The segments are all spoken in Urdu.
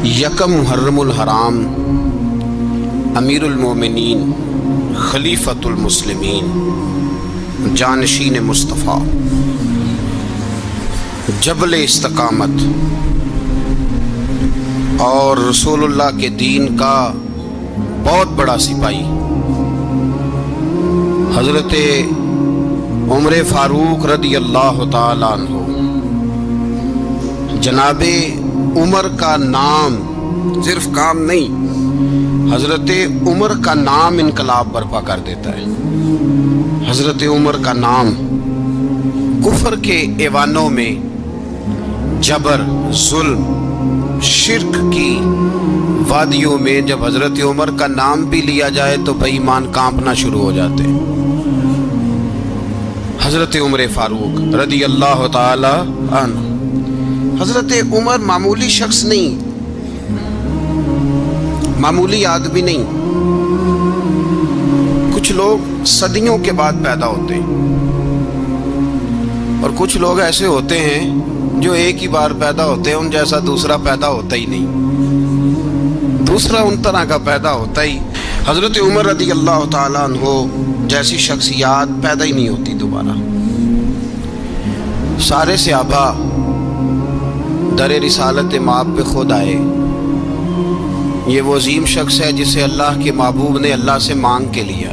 یکم محرم الحرام امیر المومنین خلیفۃ المسلمین جانشین مصطفیٰ جبل استقامت اور رسول اللہ کے دین کا بہت بڑا سپاہی حضرت عمر فاروق رضی اللہ تعالیٰ عنہ، جناب عمر کا نام صرف کام نہیں، حضرت عمر کا نام انقلاب برپا کر دیتا ہے۔ حضرت عمر کا نام کفر کے ایوانوں میں جبر، ظلم، شرک کی وادیوں میں جب حضرت عمر کا نام بھی لیا جائے تو بے ایمان کانپنا شروع ہو جاتے ہیں۔ حضرت عمر فاروق رضی اللہ تعالی عنہ، حضرت عمر معمولی شخص نہیں، معمولی آدمی نہیں۔ کچھ لوگ صدیوں کے بعد پیدا ہوتے ہیں اور کچھ لوگ ایسے ہوتے ہیں جو ایک ہی بار پیدا ہوتے ہیں، ان جیسا دوسرا پیدا ہوتا ہی نہیں، دوسرا ان طرح کا پیدا ہوتا ہی۔ حضرت عمر رضی اللہ تعالیٰ عنہ جیسی شخصیات پیدا ہی نہیں ہوتی دوبارہ۔ سارے صحابہ در رسالت مآب پہ خود آئے۔ یہ وہ عظیم شخص ہے جسے اللہ کے محبوب نے اللہ سے مانگ کے لیا،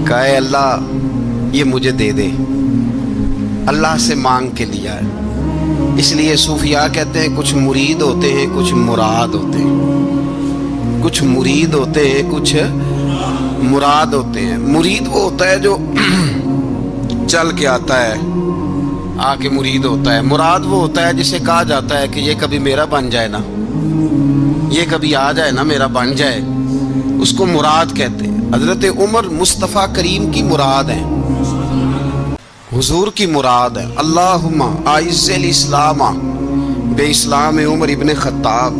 کہا اے اللہ یہ مجھے دے دے، اللہ سے مانگ کے لیا ہے۔ اس لیے صوفیاء کہتے ہیں کچھ مرید ہوتے ہیں، کچھ مراد ہوتے ہیں، کچھ مرید ہوتے ہیں، کچھ مراد ہوتے ہیں۔ مرید وہ ہوتا ہے جو چل کے آتا ہے، آ کے مرید ہوتا ہے۔ مراد وہ ہوتا ہے جسے کہا جاتا ہے کہ یہ کبھی میرا بن جائے نا، یہ کبھی آ جائے نا، میرا بن جائے، اس کو مراد کہتے ہیں۔ حضرت عمر مصطفیٰ کریم کی مراد ہیں، حضور کی مراد ہے۔ اللہم اعز الاسلام بے اسلام عمر ابن خطاب،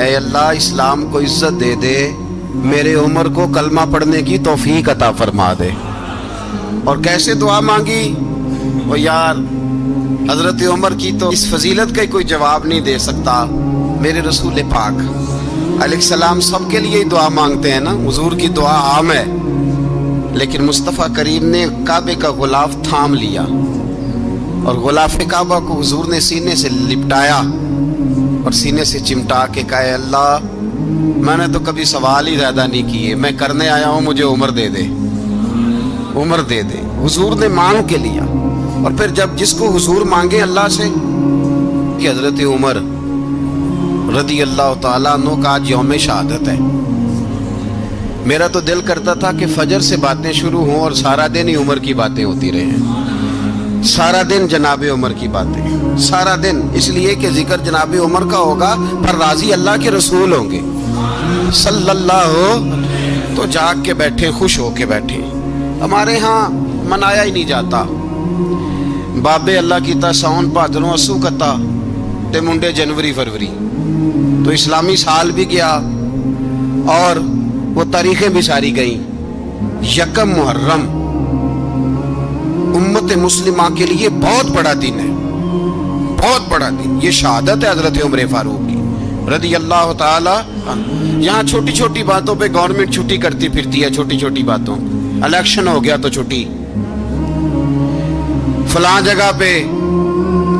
اے اللہ اسلام کو عزت دے دے، میرے عمر کو کلمہ پڑھنے کی توفیق عطا فرما دے۔ اور کیسے دعا مانگی؟ اور یار حضرت عمر کی تو اس فضیلت کا کوئی جواب نہیں دے سکتا، میرے رسول پاک علیہ السلام سب کے لیے دعا مانگتے ہیں نا، حضور کی دعا عام ہے، لیکن مصطفیٰ کریم نے کعبے کا غلاف تھام لیا اور غلاف کعبہ کو حضور نے سینے سے لپٹایا اور سینے سے چمٹا کے کہا اے اللہ میں نے تو کبھی سوال ہی زیادہ نہیں کیے، میں کرنے آیا ہوں، مجھے عمر دے دے، عمر دے دے۔ حضور نے مانگ کے لیا۔ اور پھر جب جس کو حضور مانگے اللہ سے، کہ حضرت عمر رضی اللہ تعالیٰ عنہ کا آج یوم شہادت ہے، میرا تو دل کرتا تھا کہ فجر سے باتیں شروع ہوں اور سارا دن ہی عمر کی باتیں ہوتی رہیں، سارا دن جناب عمر کی باتیں، سارا دن، اس لیے کہ ذکر جناب عمر کا ہوگا پر راضی اللہ کے رسول ہوں گے صلی اللہ، تو جاگ کے بیٹھے، خوش ہو کے بیٹھے۔ ہمارے ہاں منایا ہی نہیں جاتا، بابے اللہ کی تا ساؤن بھادروں اسو کتا تے منڈے جنوری فروری، تو اسلامی سال بھی گیا اور وہ تاریخیں بھی ساری گئیں۔ یکم محرم امت مسلمہ کے لیے بہت بڑا دن ہے، بہت بڑا دن۔ یہ شہادت ہے حضرت عمر فاروق کی رضی اللہ تعالی عنہ۔ یہاں چھوٹی چھوٹی باتوں پہ گورنمنٹ چھٹی کرتی پھرتی ہے، چھوٹی چھوٹی باتوں، الیکشن ہو گیا تو چھٹی، فلاں جگہ پہ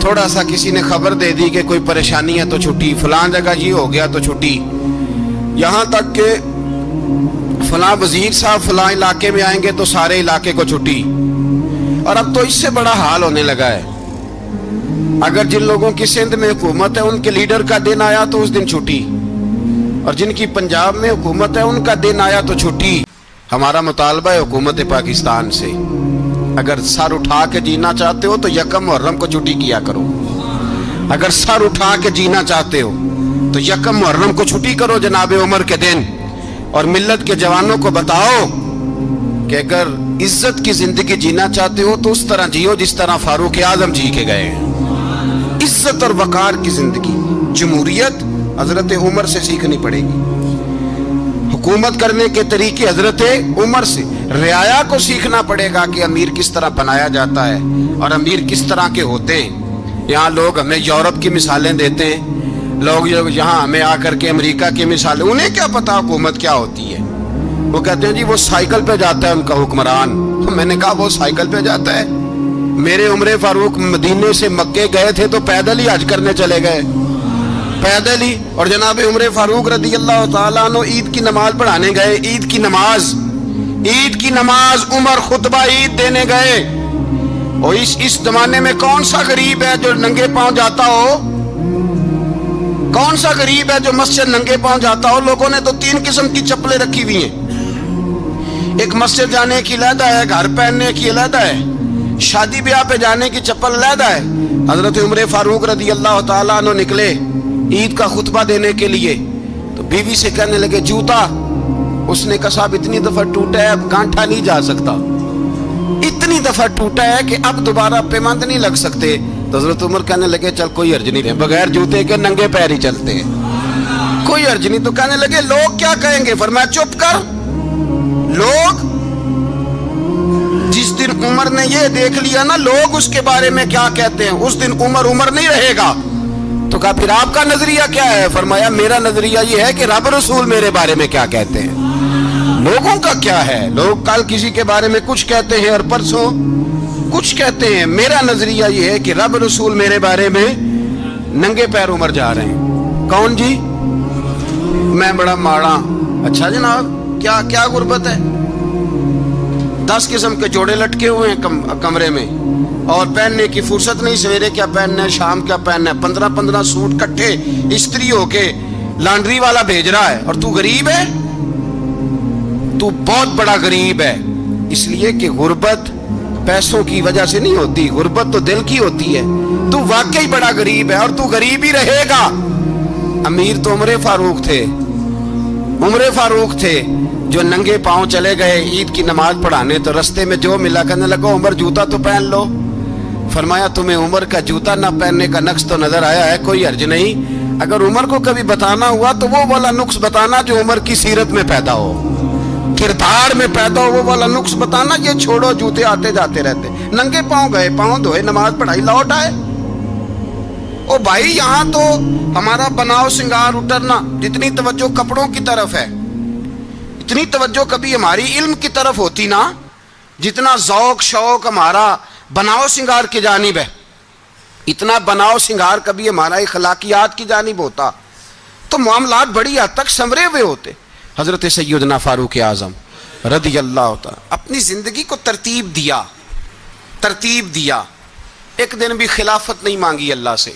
تھوڑا سا کسی نے خبر دے دی کہ کوئی پریشانی ہے تو چھٹی، فلاں جگہ یہ ہو گیا تو چھٹی، یہاں تک کہ فلاں وزیر صاحب فلاں علاقے میں آئیں گے تو سارے علاقے کو چھٹی۔ اور اب تو اس سے بڑا حال ہونے لگا ہے، اگر جن لوگوں کی سندھ میں حکومت ہے ان کے لیڈر کا دن آیا تو اس دن چھٹی، اور جن کی پنجاب میں حکومت ہے ان کا دن آیا تو چھٹی۔ ہمارا مطالبہ ہے حکومت پاکستان سے، اگر سر اٹھا کے جینا چاہتے ہو تو یکم محرم کو چھٹی کیا کرو، اگر سر اٹھا کے جینا چاہتے ہو تو یکم محرم کو چھٹی کرو جناب عمر کے دن، اور ملت کے جوانوں کو بتاؤ کہ اگر عزت کی زندگی جینا چاہتے ہو تو اس طرح جیو جس طرح فاروق اعظم جی کے گئے ہیں، عزت اور وقار کی زندگی۔ جمہوریت حضرت عمر سے سیکھنی پڑے گی، حکومت کرنے کے طریقے حضرت عمر سے، رعایا کو سیکھنا پڑے گا کہ امیر کس طرح بنایا جاتا ہے اور امیر کس طرح کے ہوتے ہیں۔ یہاں لوگ ہمیں یورپ کی مثالیں دیتے ہیں، لوگ یہاں ہمیں آ کر کے امریکہ کی مثال، انہیں کیا پتا حکومت کیا ہوتی ہے، وہ کہتے ہیں جی وہ سائیکل پہ جاتا ہے ان کا حکمران. میں نے کہا وہ سائیکل پہ جاتا ہے؟ میرے عمر فاروق مدینے سے مکے گئے تھے تو پیدل ہی حج کرنے چلے گئے، پیدل ہی. اور جناب عمر فاروق رضی اللہ تعالیٰ عنہ عید کی نماز پڑھانے گئے، عید کی نماز عمر خطبہ عید دینے گئے. اور اس زمانے میں کون سا غریب ہے جو ننگے پاؤں جاتا ہو؟ کون سا غریب ہے جو مسجد ننگے پاؤں جاتا ہو؟ لوگوں نے تو 3 قسم کی چپلیں رکھی ہوئی ہیں، ایک مسجد جانے کی علیحدہ ہے، گھر پہننے کی علیحدہ ہے، شادی بیاہ پہ جانے کی چپل علیحدہ ہے. حضرت عمر فاروق رضی اللہ تعالیٰ عنہ نکلے عید کا خطبہ دینے کے لیے تو بیوی سے کہنے لگے جوتا. اس نے کہا صاحب اتنی دفعہ ٹوٹا ہے اب گانٹھا نہیں جا سکتا، اتنی دفعہ ٹوٹا ہے کہ اب دوبارہ پیمند نہیں لگ سکتے. تو حضرت عمر کہنے لگے چل کوئی حرج نہیں ہے، بغیر جوتے کے ننگے پیر ہی چلتے ہیں، کوئی حرج نہیں. تو کہنے لگے لوگ کیا کہیں گے؟ فرمایا چپ کر. لوگ جس دن عمر نے یہ دیکھ لیا نا لوگ اس کے بارے میں کیا کہتے ہیں، اس دن عمر نہیں رہے گا. تو کہا پھر آپ کا نظریہ کیا ہے؟ فرمایا میرا نظریہ یہ ہے کہ رب رسول میرے بارے میں کیا کہتے ہیں. لوگوں کا کیا ہے؟ لوگ کل کسی کے بارے میں کچھ کہتے ہیں اور پرسوں کچھ کہتے ہیں. میرا نظریہ یہ ہے کہ رب رسول میرے بارے میں ننگے پیر عمر جا رہے ہیں. کون جی؟ میں بڑا ماڑا. اچھا جناب کیا غربت ہے؟ 10 قسم کے جوڑے لٹکے ہوئے ہیں کمرے میں اور پہننے کی فرصت نہیں. سویرے کیا پہننا ہے، شام کیا پہننا ہے، 15 سوٹ کٹھے استری ہو کے لانڈری والا بھیج رہا ہے. اور تو غریب ہے، تو بہت بڑا غریب ہے. اس لیے کہ غربت پیسوں کی وجہ سے نہیں ہوتی، غربت تو دل کی ہوتی ہے. تو واقعی بڑا غریب ہے اور تو غریب ہی رہے گا. امیر تو عمر فاروق تھے جو ننگے پاؤں چلے گئے عید کی نماز پڑھانے. تو رستے میں جو ملا کہنے لگا عمر جوتا تو پہن لو. فرمایا تمہیں عمر کا جوتا نہ پہننے کا نقص تو نظر آیا ہے، کوئی حرج نہیں. اگر عمر کو کبھی بتانا ہوا تو وہ والا نقص بتانا جو عمر کی سیرت میں پیدا ہو، کردار میں پیدا ہو، وہ والا نقص بتانا. یہ چھوڑو جوتے آتے جاتے رہتے. ننگے پاؤں گئے، پاؤں دھوئے، نماز پڑھائی، لوٹ آئے. او بھائی یہاں تو ہمارا بناؤ سنگار اترنا، جتنی توجہ کپڑوں کی طرف ہے اتنی توجہ کبھی ہماری علم کی طرف ہوتی نا، جتنا ذوق شوق ہمارا بناؤ سنگار کی جانب ہے، اتنا بناؤ سنگار کبھی ہمارا اخلاقیات کی جانب ہوتا تو معاملات بڑی حد تک سنورے ہوئے ہوتے. حضرت سیدنا فاروق اعظم رضی اللہ تعالی اپنی زندگی کو ترتیب دیا. ایک دن بھی خلافت نہیں مانگی اللہ سے.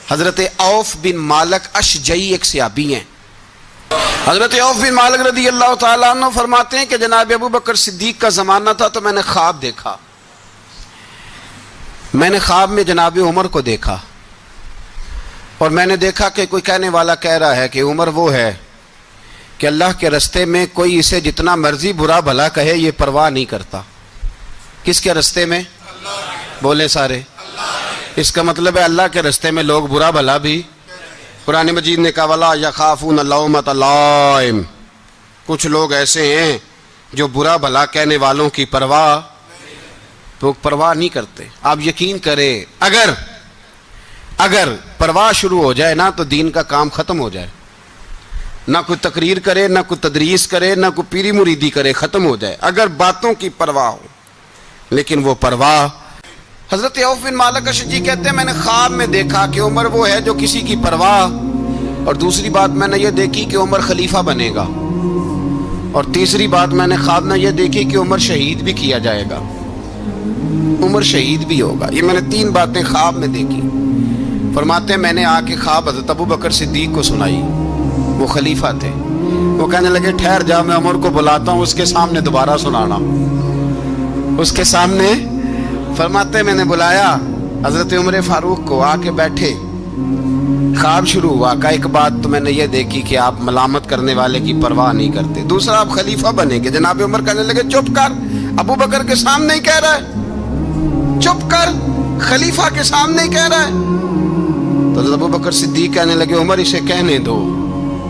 حضرت عوف بن مالک اشجعی ایک صحابی ہیں. حضرت عوف بن مالک رضی اللہ تعالیٰ عنہ فرماتے ہیں کہ جناب ابو بکر صدیق کا زمانہ تھا تو میں نے خواب دیکھا. میں نے خواب میں جناب عمر کو دیکھا اور میں نے دیکھا کہ کوئی کہنے والا کہہ رہا ہے کہ عمر وہ ہے کہ اللہ کے رستے میں کوئی اسے جتنا مرضی برا بھلا کہے یہ پرواہ نہیں کرتا. کس کے رستے میں؟ بولے سارے. اس کا مطلب ہے اللہ کے رستے میں لوگ برا بھلا بھی. قرآن مجید نے کہا وَلَا يَخَافُونَ لَوْمَةَ لَائِمٍ. کچھ لوگ ایسے ہیں جو برا بھلا کہنے والوں کی پرواہ نہیں کرتے. آپ یقین کریں اگر پرواہ شروع ہو جائے نا تو دین کا کام ختم ہو جائے. نہ کوئی تقریر کرے، نہ کوئی تدریس کرے، نہ کوئی پیری مریدی کرے، ختم ہو جائے اگر باتوں کی پرواہ ہو. لیکن وہ پرواہ. حضرت عوف بن مالک اشجعی کہتے ہیں میں نے خواب میں دیکھا کہ عمر وہ ہے جو کسی کی پرواہ. اور دوسری بات میں نے یہ دیکھی کہ عمر خلیفہ بنے گا. اور تیسری بات میں نے خواب میں یہ دیکھی کہ عمر شہید بھی کیا جائے گا، عمر شہید بھی ہوگا. یہ میں نے 3 باتیں خواب میں دیکھی. فرماتے ہیں میں نے آ کے خواب حضرت ابو بکر صدیق کو سنائی. وہ خلیفہ تھے. وہ کہنے لگے ٹھہر جا، میں عمر کو بلاتا ہوں، اس کے سامنے دوبارہ سنانا. اس کے سامنے. فرماتے ہیں میں نے بلایا حضرت عمر فاروق کو، آ کے بیٹھے. خواب شروع ہوا. کہا ایک بات تو میں نے یہ دیکھی کہ آپ ملامت کرنے والے کی پرواہ نہیں کرتے. دوسرا آپ خلیفہ بنیں گے. جناب عمر کہنے لگے چپ کر، ابو بکر کے سامنے ہی کہہ رہا ہے، چپ کر، خلیفہ کے سامنے ہی کہہ رہا ہے. تو حضرت ابو بکر صدیق کہنے لگے عمر اسے کہنے دو،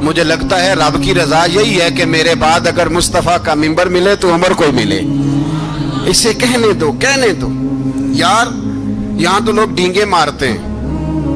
مجھے لگتا ہے رب کی رضا یہی ہے کہ میرے بعد اگر مصطفیٰ کا منبر ملے تو عمر کو ملے. اسے کہنے دو. یار یہاں تو لوگ ڈینگے مارتے ہیں،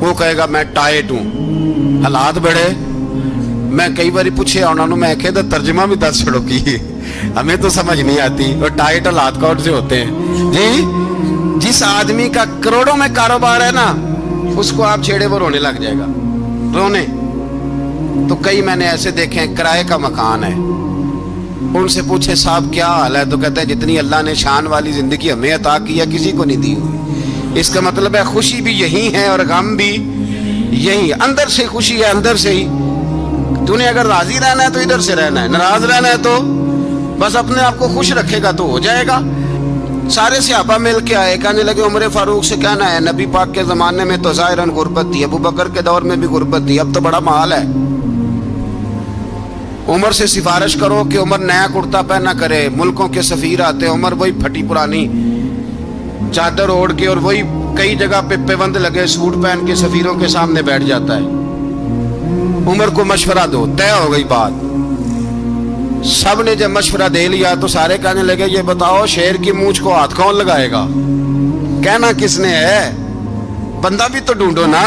وہ کہے گا میں ٹائٹ ہوں. حالات بڑے میں کئی باری پوچھے انہوں نے, میں کہ ترجمہ بھی دس چھڑو کی, ہمیں تو سمجھ نہیں آتی. اور ٹائٹ حالات کون سے ہوتے ہیں جی؟ جس آدمی کا کروڑوں میں کاروبار ہے نا, اس کو آپ چھیڑے وہ رونے لگ جائے گا, رونے. تو کئی میں نے ایسے دیکھے ہیں کرائے کا مکان ہے, ان سے پوچھے صاحب کیا حال ہے, تو کہتے ہیں جتنی اللہ نے شان والی زندگی ہمیں عطا کی ہے کسی کو نہیں دی ہوئی. اس کا مطلب ہے خوشی بھی یہی ہے اور غم بھی یہی. اندر سے خوشی ہے, اندر سے ہی. تو نے اگر راضی رہنا ہے تو ادھر سے رہنا ہے, ناراض رہنا ہے تو بس اپنے آپ کو خوش رکھے گا تو ہو جائے گا. سارے صحابہ مل کے آئے, کہنے لگے عمر فاروق سے کہنا ہے نبی پاک کے زمانے میں تو ظاہراً غربت تھی, ابو بکر کے دور میں بھی غربت تھی, اب تو بڑا محال ہے. عمر سے سفارش کرو کہ عمر نیا کرتا پہنا کرے. ملکوں کے سفیر آتے, عمر وہی پھٹی پرانی چادر اوڑھ کے اور وہی کئی جگہ پہ پیوند لگے سوٹ پہن کے سفیروں کے سامنے بیٹھ جاتا ہے. عمر کو مشورہ دو, طے ہو گئی بات. سب نے جب مشورہ دے لیا تو سارے کہنے لگے یہ بتاؤ شیر کی مونچھ کو ہاتھ کون لگائے گا, کہنا کس نے ہے, بندہ بھی تو ڈھونڈو نا.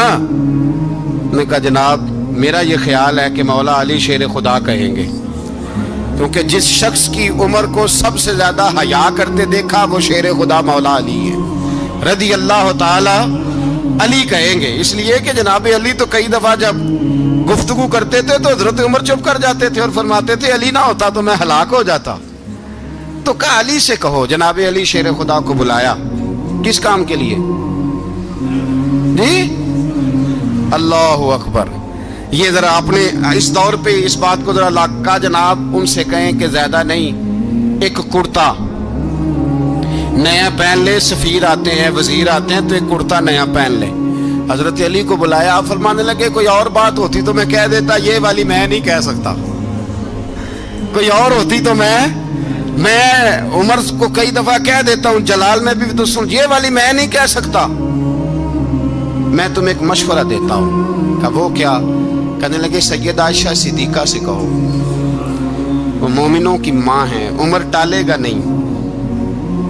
نے کہا جناب میرا یہ خیال ہے کہ مولا علی شیر خدا کہیں گے, کیونکہ جس شخص کی عمر کو سب سے زیادہ حیا کرتے دیکھا وہ شیر خدا مولا علی ہے رضی اللہ تعالی علی کہیں گے. اس لیے کہ جناب علی تو کئی دفعہ جب گفتگو کرتے تھے تو حضرت عمر چپ کر جاتے تھے اور فرماتے تھے علی نہ ہوتا تو میں ہلاک ہو جاتا. تو کہا علی سے کہو. جناب علی شیر خدا کو بلایا, کس کام کے لیے جی؟ اللہ اکبر. یہ ذرا اپنے اس دور پہ اس بات کو ذرا لاکا جناب ان سے کہیں کہ زیادہ نہیں, ایک کرتا نیا پہن لے. سفیر آتے ہیں, وزیر آتے ہیں تو ایک کرتا نیا پہن لے. حضرت علی کو بلایا, آپ فرمانے لگے کوئی اور بات ہوتی تو میں کہہ دیتا, یہ والی میں نہیں کہہ سکتا. کوئی اور ہوتی تو میں عمر کو کئی دفعہ کہہ دیتا ہوں, جلال میں بھی تو سن, یہ والی میں نہیں کہہ سکتا. میں تمہیں ایک مشورہ دیتا ہوں. کہ وہ کیا؟ کہنے لگے سیدہ عائشہ صدیقہ سے کہو, وہ مومنوں کی ماں ہیں, عمر ٹالے گا نہیں.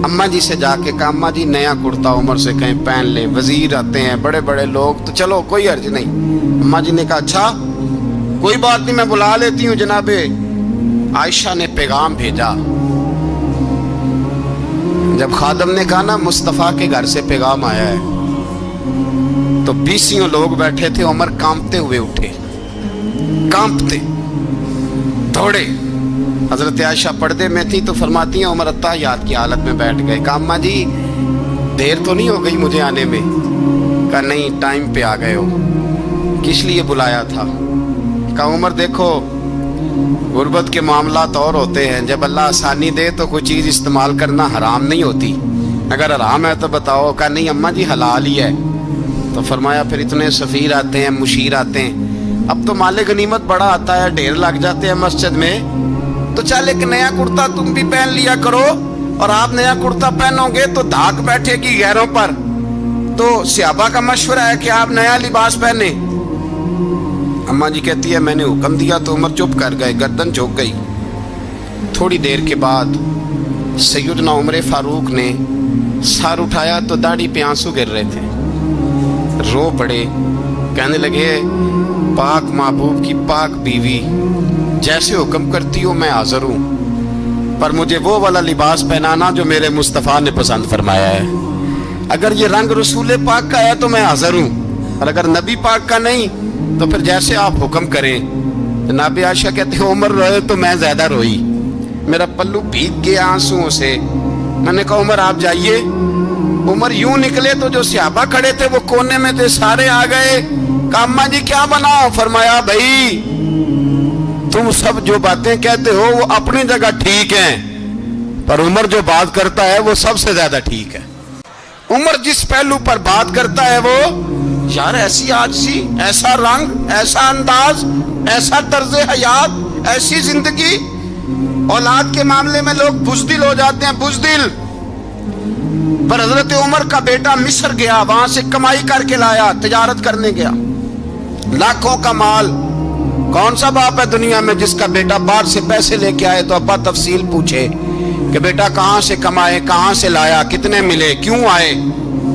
اماں جی سے جا کے کہا اماں جی نیا کرتا عمر سے کہیں پہن لیں. وزیر آتے ہیں, بڑے بڑے لوگ, تو چلو کوئی حرج نہیں. اماں جی نے کہا اچھا کوئی بات نہیں میں بلا لیتی ہوں. جناب عائشہ نے پیغام بھیجا. جب خادم نے کہا نا مصطفیٰ کے گھر سے پیغام آیا ہے, تو 20 لوگ بیٹھے تھے. عمر کانپتے ہوئے اٹھے, کانپتے دوڑے. حضرت عائشہ پردے میں تھی تو فرماتی ہیں عمر اتحیات کی حالت میں بیٹھ گئے. کہا اماں جی دیر تو نہیں ہو گئی مجھے آنے میں؟ کہا نہیں ٹائم پہ آ گئے ہو. کس لیے بلایا تھا؟ کہا عمر دیکھو غربت کے معاملات اور ہوتے ہیں, جب اللہ آسانی دے تو کوئی چیز استعمال کرنا حرام نہیں ہوتی, اگر حرام ہے تو بتاؤ. کہا نہیں اماں جی حلال ہی ہے. تو فرمایا پھر اتنے سفیر آتے ہیں, مشیر آتے ہیں, اب تو مال غنیمت بڑا آتا ہے, ڈھیر لگ جاتے ہیں مسجد میں, تو چل ایک نیا کرتا تم بھی پہن لیا کرو. اور آپ نیا کرتا پہنو گے تو دھاک بیٹھے گی غیروں پر. تو صحابہ کا مشورہ ہے کہ آپ نیا لباس پہنے. اماں جی کہتی ہے میں نے حکم دیا تو عمر چپ کر گئے, گردن جھک گئی. تھوڑی دیر کے بعد سیدنا عمر فاروق نے سر اٹھایا تو داڑھی پہ آنسو گر رہے تھے, رو پڑے. کہنے لگے پاک محبوب کی پاک بیوی جیسے حکم کرتی ہو میں حاضر ہوں, پر مجھے وہ والا لباس پہنانا جو میرے مصطفیٰ نے پسند فرمایا ہے. اگر یہ رنگ رسول پاک کا ہے تو میں حاضر ہوں, اور اگر نبی پاک کا نہیں تو پھر جیسے آپ حکم کریں. جناب عائشہ کہتے ہیں عمر روئے تو میں زیادہ روئی, میرا پلو بھیگ گیا آنسوؤں سے. میں نے کہا عمر آپ جائیے. عمر یوں نکلے تو جو صحابہ کھڑے تھے وہ کونے میں تھے, سارے آ گئے. کہا اماں جی کیا بناؤ؟ فرمایا بھائی تم سب جو باتیں کہتے ہو وہ اپنی جگہ ٹھیک ہیں, پر عمر جو بات کرتا ہے وہ سب سے زیادہ ٹھیک ہے. عمر جس پہلو پر بات کرتا ہے وہ یار ایسی عاجزی, ایسا رنگ, ایسا انداز, ایسا طرز حیات, ایسی زندگی. اولاد کے معاملے میں لوگ بزدل ہو جاتے ہیں, بزدل. پر حضرت عمر کا بیٹا مصر گیا, وہاں سے کمائی کر کے لایا, تجارت کرنے گیا, لاکھوں کا مال. کون سا باپ ہے دنیا میں جس کا بیٹا باہر سے پیسے لے کے آئے تو ابا تفصیل پوچھے کہ بیٹا کہاں سے کمائے, کہاں سے لایا, کتنے ملے, کیوں آئے,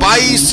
22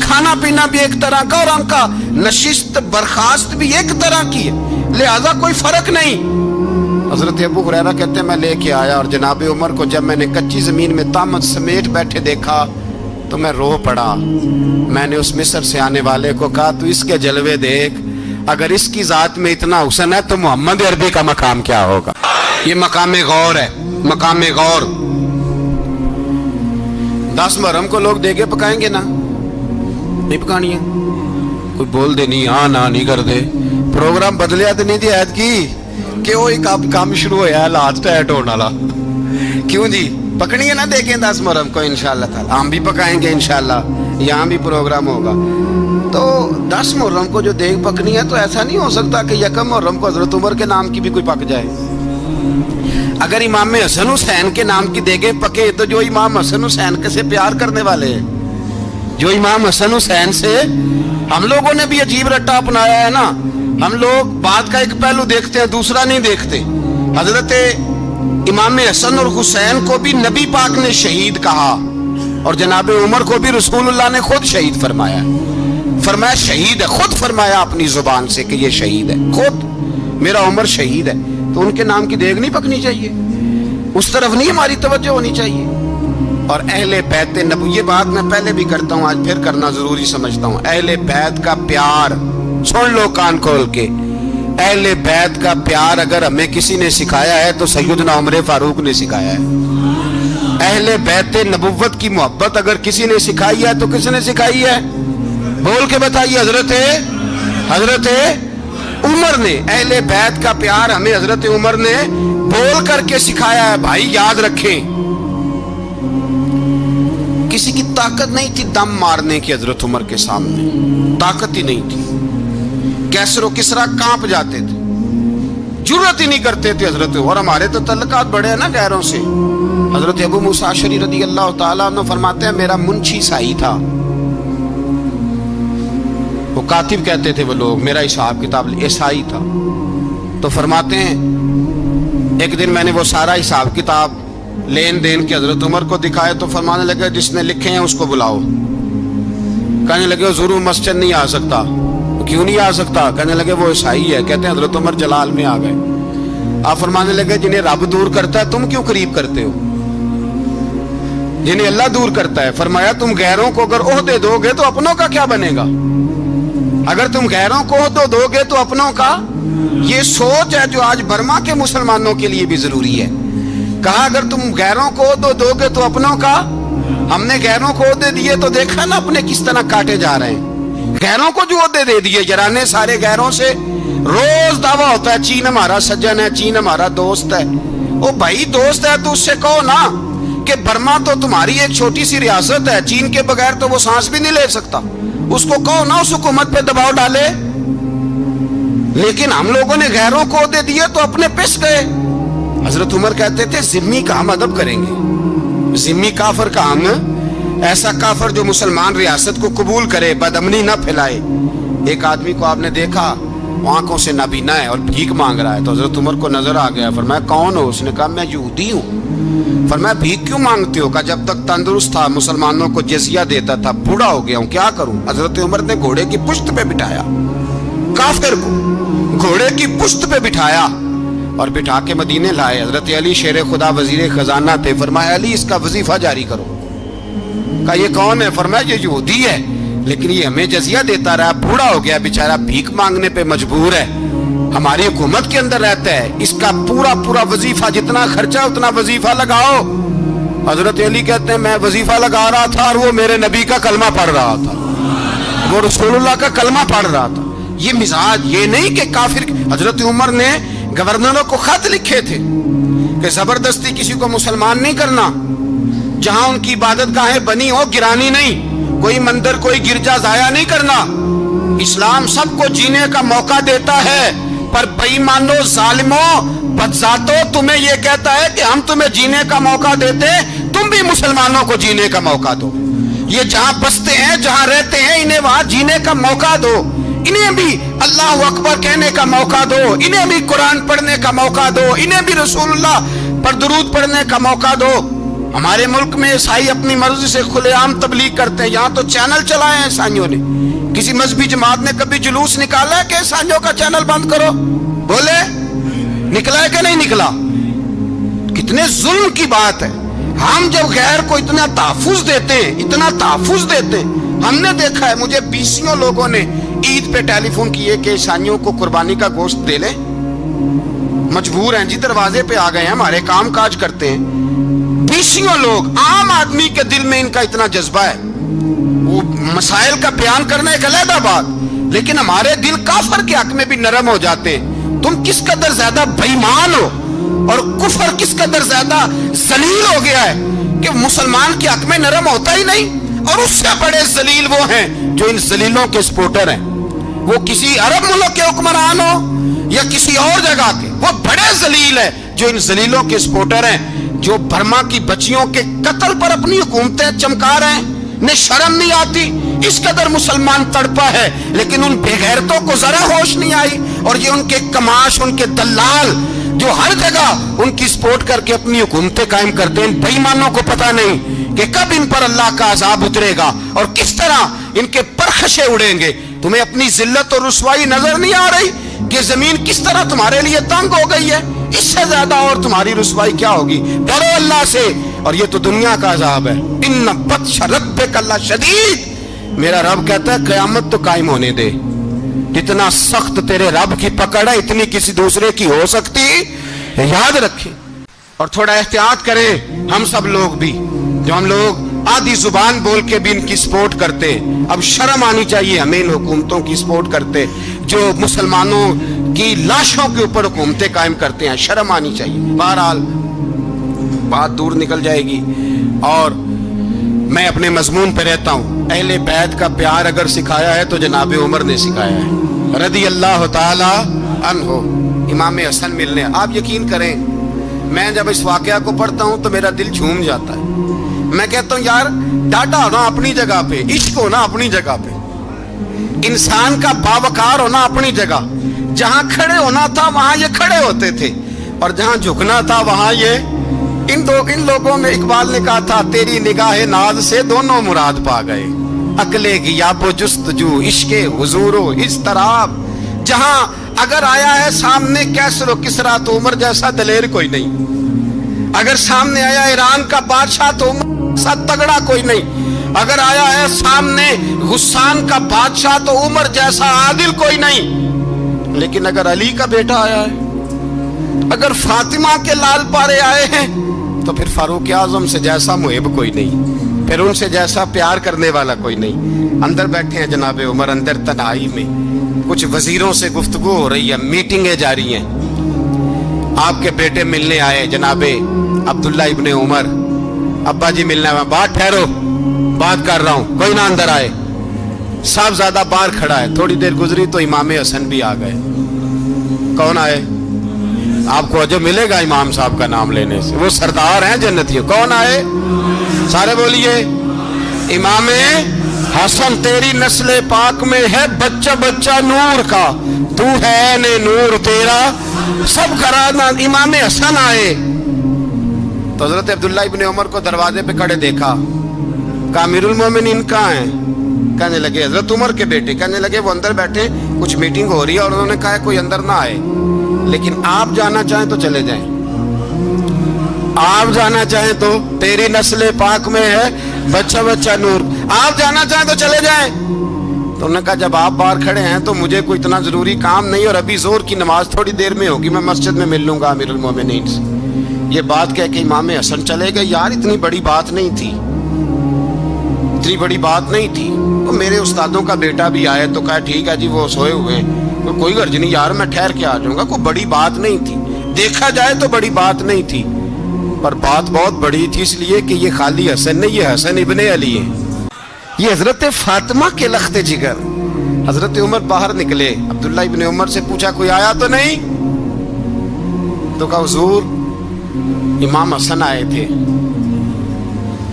کھانا پینا بھی ایک طرح کا اور ان کا نشست برخاست بھی ایک طرح کی ہے، لہذا کوئی فرق نہیں۔ حضرت ابو ہریرہ کہتے ہیں میں لے کے آیا اور جناب عمر کو جب میں نے کچی زمین میں تامت سمیٹ بیٹھے دیکھا تو میں رو پڑا۔ میں نے اس مصر سے آنے والے کو کہا تو اس کے جلوے دیکھ، اگر اس کی ذات میں اتنا حسن ہے تو محمد عربی کا مقام کیا ہوگا؟ یہ مقام غور ہے، مقام غور۔ 10 محرم کو لوگ دیگے پکائیں گے نا؟ نہیں پکانی ہے؟ کوئی بول دے نہیں، ہاں نہ نہیں کر دے، پروگرام بدلیا تو نہیں دی عید کی کہ وہ ایک کام شروع ہوا ہے لاسٹ ایٹ ہونے والا، کیوں جی؟ پکڑی ہے نا دیکھیں 10 محرم کو انشاءاللہ تعالی، ہم بھی پکائیں گے انشاءاللہ، یہاں بھی پروگرام ہوگا۔ تو 10 محرم کو جو دیگ پکنی ہے تو ایسا نہیں ہو سکتا کہ 1 محرم کو حضرت عمر کے نام کی بھی کوئی پک جائے۔ اگر امام حسن حسین کے نام کی دیگیں پکے تو جو امام حسن حسین کے سے پیار کرنے والے ہیں، جو امام حسن حسین سے ہم لوگوں نے بھی عجیب رٹا اپنایا ہے نا، ہم لوگ بات کا ایک پہلو دیکھتے ہیں دوسرا نہیں دیکھتے۔ حضرت امام حسن اور حسین کو بھی نبی پاک نے شہید کہا اور جناب عمر کو بھی رسول اللہ نے خود شہید فرمایا، فرمایا شہید ہے، خود فرمایا اپنی زبان سے کہ یہ شہید ہے، خود میرا عمر شہید ہے۔ تو ان کے نام کی دیگ نہیں پکنی چاہیے، اس طرف نہیں ہماری توجہ ہونی چاہیے۔ اور اہل بیت نبوی، یہ بات میں پہلے بھی کرتا ہوں آج پھر کرنا ضروری سمجھتا ہوں، اہل بیت کا پیار سن لو کان کھول کے، اہل بیت کا پیار اگر ہمیں کسی نے سکھایا ہے تو سیدنا عمر فاروق نے سکھایا ہے۔ اہل بیت نبوت کی محبت اگر کسی نے سکھائی ہے تو کس نے سکھائی ہے؟ بول کے بتائیے، حضرت عمر نے۔ اہل بیت کا پیار ہمیں حضرت عمر نے بول کر کے سکھایا ہے۔ بھائی یاد رکھیں، کسی کی طاقت نہیں تھی دم مارنے کی حضرت عمر کے سامنے، طاقت ہی نہیں تھی، کیسر و کسرا کانپ جاتے تھے، جرأت ہی نہیں کرتے تھے حضرت۔ اور ہمارے تو تعلقات بڑے ہیں نا غیروں سے۔ حضرت ابو موسیٰ اشعری رضی اللہ تعالیٰ عنہ فرماتے ہیں میرا منشی سائی تھا، وہ کاتب کہتے تھے وہ لوگ، میرا حساب کتاب عیسائی تھا۔ تو فرماتے ہیں ایک دن میں نے وہ سارا حساب کتاب لین دین کے حضرت عمر کو دکھائے تو فرمانے لگے جس نے لکھے ہیں اس کو بلاؤ۔ کہنے لگے حضور مسجد نہیں آ سکتا۔ کیوں نہیں آ سکتا؟ کہنے لگے وہ عیسائی ہے۔ کہتے ہیں حضرت عمر جلال میں آ گئے۔ آپ فرمانے لگے جنہیں رب دور کرتا ہے تم کیوں قریب کرتے ہو؟ جنہیں اللہ دور کرتا ہے۔ فرمایا تم غیروں کو اگر عہدے دو گے تو اپنوں کا کیا بنے گا؟ اگر تم غیروں کو عہدے دو گے تو اپنوں کا، یہ سوچ ہے جو آج برما کے مسلمانوں کے لیے بھی ضروری ہے۔ کہا اگر تم غیروں کو عہدے دو گے تو اپنوں کا۔ ہم نے غیروں کو عہدے دیے تو دیکھا نا اپنے کس طرح کاٹے جا رہے ہیں۔ غیروں کو جو عہدے دے دیے جرانے سارے غیروں سے، روز دعویٰ ہوتا ہے چین ہمارا سجن ہے، چین ہمارا دوست ہے۔ او بھائی دوست ہے تو اس سے کہو نا کہ برما تو تمہاری ایک چھوٹی سی ریاست ہے، چین کے بغیر تو وہ سانس بھی نہیں لے سکتا، اس کو کہو نا اس حکومت پہ دباؤ ڈالے۔ لیکن ہم لوگوں نے غیروں کو عہدے دیے تو اپنے پس گئے۔ حضرت عمر کہتے تھے ذمی کا ہم ادب کریں گے، ذمی کافر کا ہم، ایسا کافر جو مسلمان ریاست کو قبول کرے، بدامنی نہ پھیلائے۔ ایک آدمی کو آپ نے دیکھا آنکھوں سے نابینا ہے اور بھیک مانگ رہا ہے، تو حضرت عمر کو نظر آ گیا، فرمایا کون ہو؟ اس نے کہا میں یہودی ہوں۔ فرمایا بھیک کیوں مانگتے ہو؟ کہا جب تک تندرست تھا مسلمانوں کو جزیہ دیتا تھا، بوڑھا ہو گیا ہوں کیا کروں؟ حضرت عمر نے گھوڑے کی پشت پہ بٹھایا، کافر کو گھوڑے کی پشت پہ بٹھایا اور بٹھا کے مدینے لائے۔ حضرت علی شیر خدا وزیر خزانہ تھے، فرمایا علی اس کا وظیفہ جاری کرو۔ کہا یہ کون ہے؟ فرمایا یہ یہودی ہے لیکن یہ ہمیں جزیہ دیتا رہا، بوڑھا ہو گیا بیچارہ، بھیک مانگنے پہ مجبور ہے، ہماری حکومت کے اندر رہتا ہے، اس کا پورا وظیفہ جتنا خرچہ اتنا وظیفہ لگاؤ۔ حضرت علی کہتے ہیں میں وظیفہ لگا رہا تھا اور وہ میرے نبی کا کلمہ پڑھ رہا تھا، وہ رسول اللہ کا کلمہ پڑھ رہا تھا۔ یہ مزاج، یہ نہیں کہ کافر۔ حضرت عمر نے گورنروں کو خط لکھے تھے کہ زبردستی کسی کو مسلمان نہیں کرنا، جہاں ان کی عبادت گاہیں بنی ہو گرانی نہیں، کوئی مندر کوئی گرجا ضائع نہیں کرنا۔ اسلام سب کو جینے کا موقع دیتا ہے، پر بے ایمانو ظالموں بدذاتوں تمہیں یہ کہتا ہے کہ ہم تمہیں جینے کا موقع دیتے، تم بھی مسلمانوں کو جینے کا موقع دو۔ یہ جہاں بستے ہیں جہاں رہتے ہیں انہیں وہاں جینے کا موقع دو، انہیں بھی اللہ اکبر کہنے کا موقع دو، انہیں بھی قرآن پڑھنے کا موقع دو، انہیں بھی رسول اللہ پر درود پڑھنے کا موقع دو۔ ہمارے ملک میں عیسائی اپنی مرضی سے کھلے عام تبلیغ کرتے ہیں. یہاں تو چینل چلائے ہیں عیسائیوں نے. کسی مذہبی جماعت نے کبھی جلوس نکالا ہے کہ عیسائیوں کا چینل بند کرو؟ بولے نکلا ہے کہ نہیں نکلا؟ کتنے ظلم کی بات ہے. ہم جب غیر کو اتنا تحفظ دیتے ہیں، اتنا تحفظ دیتے ہیں. ہم نے دیکھا ہے، مجھے بیسیوں لوگوں نے عید پہ ٹیلی فون کیے کہ عیسائیوں کو قربانی کا گوشت دے لیں. مجبور ہیں جی، دروازے پہ آ گئے ہیں، ہمارے کام کاج کرتے ہیں. بیسیوں لوگ، عام آدمی کے دل میں ان کا اتنا جذبہ ہے. وہ مسائل کا بیان کرنا ایک علیحدہ بات، لیکن ہمارے دل کافر کے حق میں بھی نرم ہو جاتے ہیں. تم کس قدر زیادہ بے ایمان ہو اور کفر کس قدر زیادہ ذلیل ہو گیا ہے کہ مسلمان کے حق میں نرم ہوتا ہی نہیں. اور اس سے بڑے ذلیل وہ ہیں جو ان ذلیلوں کے سپورٹر ہیں. وہ کسی عرب ملک کے حکمران ہو یا کسی اور جگہ کے، وہ بڑے ذلیل ہیں جو ان ذلیلوں کے سپورٹر ہیں، جو برما کی بچیوں کے قتل پر اپنی حکومتیں چمکا رہے ہیں. انہیں شرم نہیں آتی. اس قدر مسلمان تڑپا ہے، لیکن ان بے غیرتوں کو ذرا ہوش نہیں آئی. اور یہ ان کے کماش، ان کے دلال جو ہر جگہ ان کی سپورٹ کر کے اپنی حکومتیں قائم کرتے ہیں، ان بے ایمانوں کو پتہ نہیں کہ کب ان پر اللہ کا عذاب اترے گا اور کس طرح ان کے پرخشے اڑیں گے. تمہیں اپنی ذلت اور رسوائی نظر نہیں آ رہی کہ زمین کس طرح تمہارے لیے تنگ ہو گئی ہے؟ اس سے زیادہ اور تمہاری رسوائی کیا ہوگی؟ ڈرو اللہ سے. اور یہ تو دنیا کا عذاب ہے. ان بطش ربک لشدید. میرا رب کہتا ہے قیامت تو قائم ہونے دے. جتنا سخت تیرے رب کی پکڑ ہے اتنی کسی دوسرے کی ہو سکتی. یاد رکھیں اور تھوڑا احتیاط کریں. ہم سب لوگ بھی، جو ہم لوگ آدھی زبان بول کے بھی ان کی سپورٹ کرتے ہیں، اب شرم آنی چاہیے ہمیں ان حکومتوں کی سپورٹ کرتے جو مسلمانوں کی لاشوں کے اوپر حکومتیں قائم کرتے ہیں. شرم آنی چاہیے. بہرحال بات دور نکل جائے گی اور میں اپنے مضمون پہ رہتا ہوں. اہل بیت کا پیار اگر سکھایا ہے تو جناب عمر نے سکھایا ہے رضی اللہ تعالی عنہ. امام حسن ملنے، آپ یقین کریں میں جب اس واقعہ کو پڑھتا ہوں تو میرا دل جھوم جاتا ہے. میں کہتا ہوں یار ڈاٹا ہونا اپنی جگہ پہ، عشق ہونا اپنی جگہ پہ، انسان کا باوقار ہونا اپنی جگہ. جہاں کھڑے ہونا تھا وہاں یہ کھڑے ہوتے تھے اور جہاں جھکنا تھا وہاں یہ. ان لوگوں میں اقبال نے کہا تھا تیری نگاہ ناز سے دونوں مراد پا گئے. عقل غیاب و جستجو، عشق حضور و اضطراب. جہاں اگر آیا ہے سامنے کیسر و کسرا تو عمر جیسا دلیر کوئی نہیں. اگر سامنے آیا ایران کا بادشاہ تو عمر جیسا تگڑا کوئی نہیں. اگر آیا ہے سامنے غسان کا بادشاہ تو عمر جیسا عادل کوئی نہیں. لیکن اگر علی کا بیٹا آیا ہے، اگر فاطمہ کے لال پارے آئے ہیں تو پھر فاروق اعظم سے جیسا محب کوئی نہیں، پھر ان سے جیسا پیار کرنے والا کوئی نہیں. اندر بیٹھے ہیں جناب عمر، اندر تنہائی میں کچھ وزیروں سے گفتگو ہو رہی ہے، میٹنگیں جاری ہیں. آپ کے بیٹے ملنے آئے جناب عبداللہ ابن عمر. ابا جی ملنے آئے. بات ٹھہرو، بات کر رہا ہوں، کوئی نہ اندر آئے. صاحبزادہ باہر کھڑا ہے. تھوڑی دیر گزری تو امام حسن بھی آ گئے. کون آئے؟ آپ کو جو ملے گا امام صاحب کا نام لینے سے، وہ سردار ہیں جنتیوں. کون آئے؟ سارے بولیے. امام حسن تیری نسل پاک میں ہے بچہ بچہ نور کا، تو ہے نے نور تیرا سب کرانا. امام حسن آئے تو حضرت عبداللہ ابن عمر کو دروازے پہ کھڑے دیکھا. کہا امیر المومنین کہاں ہیں؟ کہنے لگے حضرت عمر کے بیٹے. کہنے لگے وہ اندر بیٹھے، کچھ میٹنگ ہو رہی ہے اور انہوں نے کہا کوئی اندر نہ آئے، لیکن آپ جانا چاہیں تو چلے جائیں. آپ جانا چاہیں تو تیری نسل پاک میں ہے بچہ بچہ نور، آپ جانا چاہیں تو چلے جائیں. تو انہوں نے کہا جب آپ باہر کھڑے ہیں تو مجھے کوئی اتنا ضروری کام نہیں، اور ابھی زور کی نماز تھوڑی دیر میں ہوگی، میں مسجد میں مل لوں گا امیر المومنین سے. یہ بات کہہ کے امام حسن چلے گئے. یار اتنی بڑی بات نہیں تھی، اتنی بڑی بات نہیں تھی. تو میرے استادوں کا بیٹا بھی آئے تو کہا ٹھیک ہے جی وہ سوئے ہوئے ہیں، کوئی غرض نہیں یار میں ٹھہر کے آ جاؤں گا. کوئی بڑی بات نہیں تھی، دیکھا جائے تو بڑی بات نہیں تھی، پر بات بہت بڑی تھی اس لیے کہ یہ خالی حسن نہیں، یہ حسن ابن علی ہے، یہ حضرت فاطمہ کے لخت جگر. حضرت عمر باہر نکلے. عبداللہ ابن عمر سے پوچھا کوئی آیا تو نہیں؟ تو کہا حضور امام حسن آئے تھے.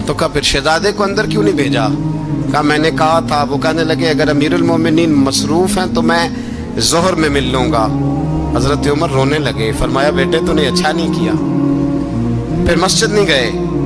تو کہا پھر شہزادے کو اندر کیوں نہیں بھیجا؟ کہا میں نے کہا تھا. وہ کہنے لگے اگر امیر المومنین مصروف ہیں تو میں ظہر میں مل لوں گا. حضرت عمر رونے لگے. فرمایا بیٹے تو نے اچھا نہیں کیا. پھر مسجد نہیں گئے.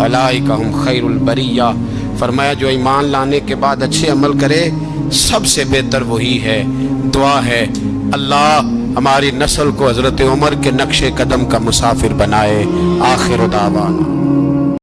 اولئک هم خیر البریہ، فرمایا جو ایمان لانے کے بعد اچھے عمل کرے سب سے بہتر وہی ہے۔ دعا ہے اللہ ہماری نسل کو حضرت عمر کے نقش قدم کا مسافر بنائے۔ آخر دعوانا